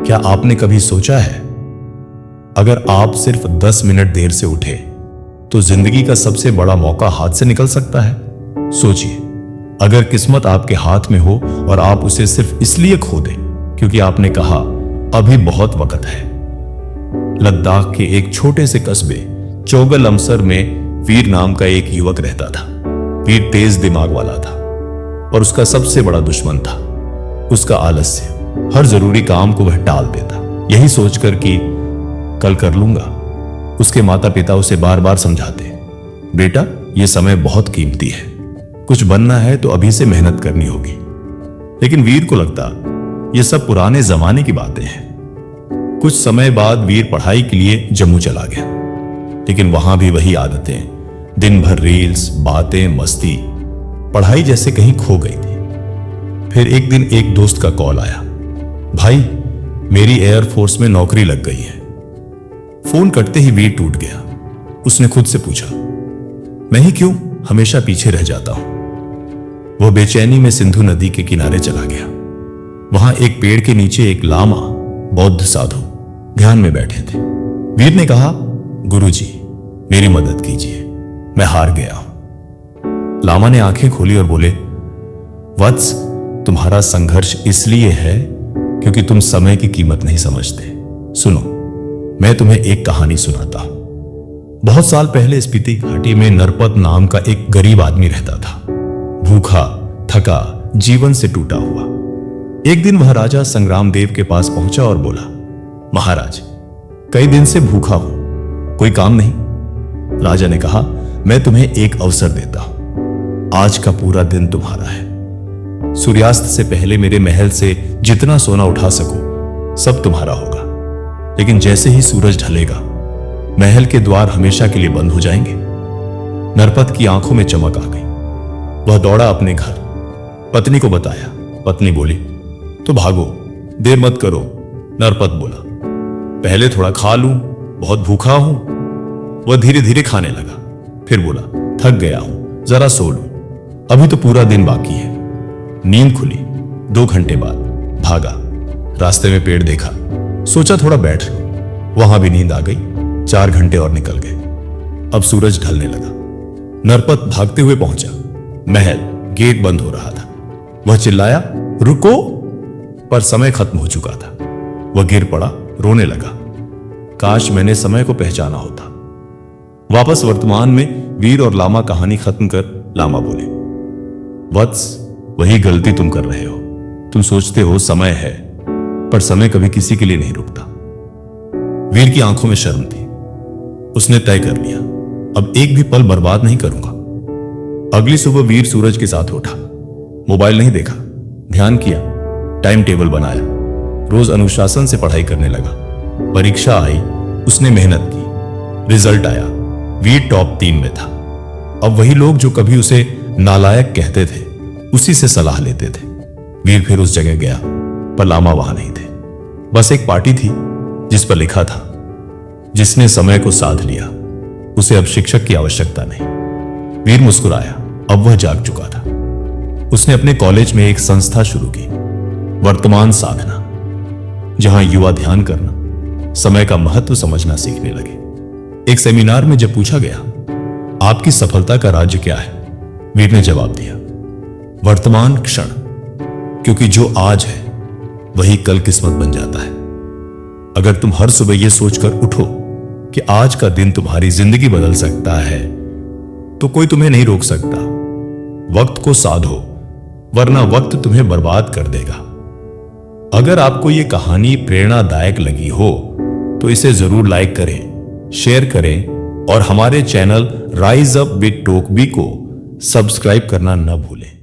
क्या आपने कभी सोचा है, अगर आप सिर्फ 10 मिनट देर से उठे तो जिंदगी का सबसे बड़ा मौका हाथ से निकल सकता है। सोचिए, अगर किस्मत आपके हाथ में हो और आप उसे सिर्फ इसलिए खो दें क्योंकि आपने कहा अभी बहुत वक्त है। लद्दाख के एक छोटे से कस्बे चोगलमसर में वीर नाम का एक युवक रहता था। वीर तेज दिमाग वाला था और उसका सबसे बड़ा दुश्मन था उसका आलस्य। हर जरूरी काम को वह टाल देता, यही सोचकर कि कल कर लूंगा। उसके माता पिता उसे बार बार समझाते, बेटा यह समय बहुत कीमती है, कुछ बनना है तो अभी से मेहनत करनी होगी। लेकिन वीर को लगता यह सब पुराने जमाने की बातें हैं। कुछ समय बाद वीर पढ़ाई के लिए जम्मू चला गया, लेकिन वहां भी वही आदतें, दिन भर रील्स, बातें, मस्ती, पढ़ाई जैसे कहीं खो गई थी। फिर एक दिन एक दोस्त का कॉल आया, भाई मेरी एयरफोर्स में नौकरी लग गई है। फोन कटते ही वीर टूट गया। उसने खुद से पूछा, मैं ही क्यों हमेशा पीछे रह जाता हूं। वह बेचैनी में सिंधु नदी के किनारे चला गया। वहां एक पेड़ के नीचे एक लामा बौद्ध साधु ध्यान में बैठे थे। वीर ने कहा, गुरुजी मेरी मदद कीजिए, मैं हार गया हूं। लामा ने आंखें खोली और बोले, वत्स तुम्हारा संघर्ष इसलिए है क्योंकि तुम समय की कीमत नहीं समझते। सुनो, मैं तुम्हें एक कहानी सुनाता हूं। बहुत साल पहले स्पीति घाटी में नरपत नाम का एक गरीब आदमी रहता था, भूखा, थका, जीवन से टूटा हुआ। एक दिन वह राजा संग्राम देव के पास पहुंचा और बोला, महाराज कई दिन से भूखा हूं, कोई काम नहीं। राजा ने कहा, मैं तुम्हें एक अवसर देता हूं, आज का पूरा दिन तुम्हारा है। सूर्यास्त से पहले मेरे महल से जितना सोना उठा सको सब तुम्हारा होगा, लेकिन जैसे ही सूरज ढलेगा महल के द्वार हमेशा के लिए बंद हो जाएंगे। नरपत की आंखों में चमक आ गई। वह दौड़ा अपने घर, पत्नी को बताया। पत्नी बोली, तो भागो, देर मत करो। नरपत बोला, पहले थोड़ा खा लूं, बहुत भूखा हूं। वह धीरे धीरे खाने लगा, फिर बोला, थक गया हूं, जरा सो लूं, अभी तो पूरा दिन बाकी है। नींद खुली। 2 घंटे बाद भागा, रास्ते में पेड़ देखा, सोचा थोड़ा बैठ लो, वहां भी नींद आ गई। 4 घंटे और निकल गए। अब सूरज ढलने लगा। नरपत भागते हुए पहुंचा महल, गेट बंद हो रहा था। वह चिल्लाया, रुको, पर समय खत्म हो चुका था। वह गिर पड़ा, रोने लगा, काश मैंने समय को पहचाना होता। वापस वर्तमान में वीर और लामा कहानी खत्म कर लामा बोले, वत्स वही गलती तुम कर रहे हो। तुम सोचते हो समय है, पर समय कभी किसी के लिए नहीं रुकता। वीर की आंखों में शर्म थी। उसने तय कर लिया, अब एक भी पल बर्बाद नहीं करूंगा। अगली सुबह वीर सूरज के साथ उठा, मोबाइल नहीं देखा, ध्यान किया, टाइम टेबल बनाया, रोज अनुशासन से पढ़ाई करने लगा। परीक्षा आई, उसने मेहनत की, रिजल्ट आया, वीर टॉप 3 में था। अब वही लोग जो कभी उसे नालायक कहते थे उसी से सलाह लेते थे। वीर फिर उस जगह गया, पर लामा वहां नहीं थे। बस एक पार्टी थी जिस पर लिखा था, जिसने समय को साध लिया उसे अब शिक्षक की आवश्यकता नहीं। वीर मुस्कुराया, अब वह जाग चुका था। उसने अपने कॉलेज में एक संस्था शुरू की, वर्तमान साधना, जहां युवा ध्यान करना, समय का महत्व समझना सीखने लगे। एक सेमिनार में जब पूछा गया, आपकी सफलता का राज्य क्या है, वीर ने जवाब दिया, वर्तमान क्षण, क्योंकि जो आज है वही कल किस्मत बन जाता है। अगर तुम हर सुबह यह सोचकर उठो कि आज का दिन तुम्हारी जिंदगी बदल सकता है, तो कोई तुम्हें नहीं रोक सकता। वक्त को साधो, वरना वक्त तुम्हें बर्बाद कर देगा। अगर आपको यह कहानी प्रेरणादायक लगी हो तो इसे जरूर लाइक करें, शेयर करें और हमारे चैनल राइज अप विद टोकबी को सब्सक्राइब करना न भूलें।